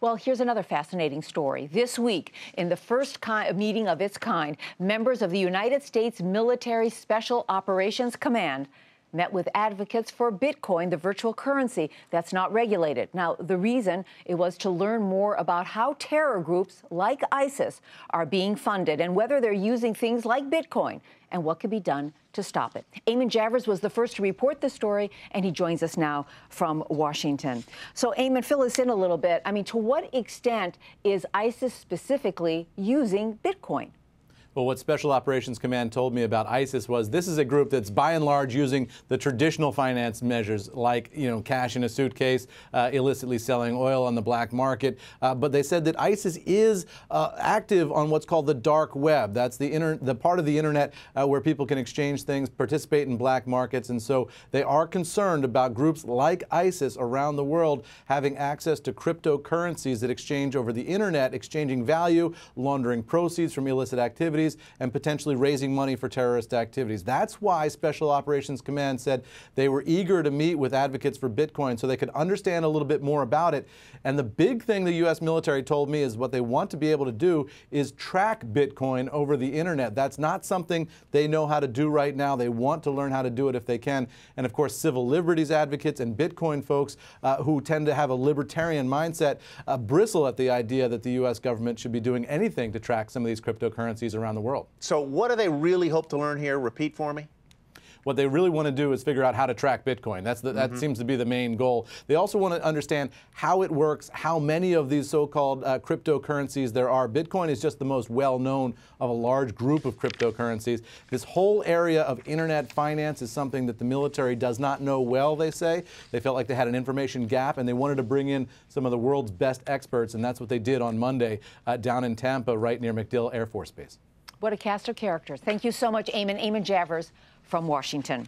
Well, here's another fascinating story. This week, in the first meeting of its kind, members of the United States Military Special Operations Command met with advocates for Bitcoin, the virtual currency that's not regulated. Now, the reason it was to learn more about how terror groups like ISIS are being funded and whether they're using things like Bitcoin and what can be done to stop it. Eamon Javers was the first to report the story, and he joins us now from Washington. So, Eamon, fill us in a little bit. I mean, to what extent is ISIS specifically using Bitcoin? Well, what Special Operations Command told me about ISIS was this is a group that's by and large using the traditional finance measures like, cash in a suitcase, illicitly selling oil on the black market. But they said that ISIS is active on what's called the dark web. That's the part of the internet where people can exchange things, participate in black markets. And so they are concerned about groups like ISIS around the world having access to cryptocurrencies that exchange over the internet, exchanging value, laundering proceeds from illicit activities, and potentially raising money for terrorist activities. That's why Special Operations Command said they were eager to meet with advocates for Bitcoin so they could understand a little bit more about it. And the big thing the U.S. military told me is what they want to be able to do is track Bitcoin over the internet. That's not something they know how to do right now. They want to learn how to do it if they can. And of course, civil liberties advocates and Bitcoin folks who tend to have a libertarian mindset bristle at the idea that the U.S. government should be doing anything to track some of these cryptocurrencies around the world. So what do they really hope to learn here? Repeat for me. What they really want to do is figure out how to track Bitcoin. That seems to be the main goal. They also want to understand how it works, how many of these so-called cryptocurrencies there are. Bitcoin is just the most well-known of a large group of cryptocurrencies. This whole area of internet finance is something that the military does not know well, they say. They felt like they had an information gap, and they wanted to bring in some of the world's best experts, and that's what they did on Monday down in Tampa, right near MacDill Air Force Base. What a cast of characters. Thank you so much, Eamon. Eamon Javers from Washington.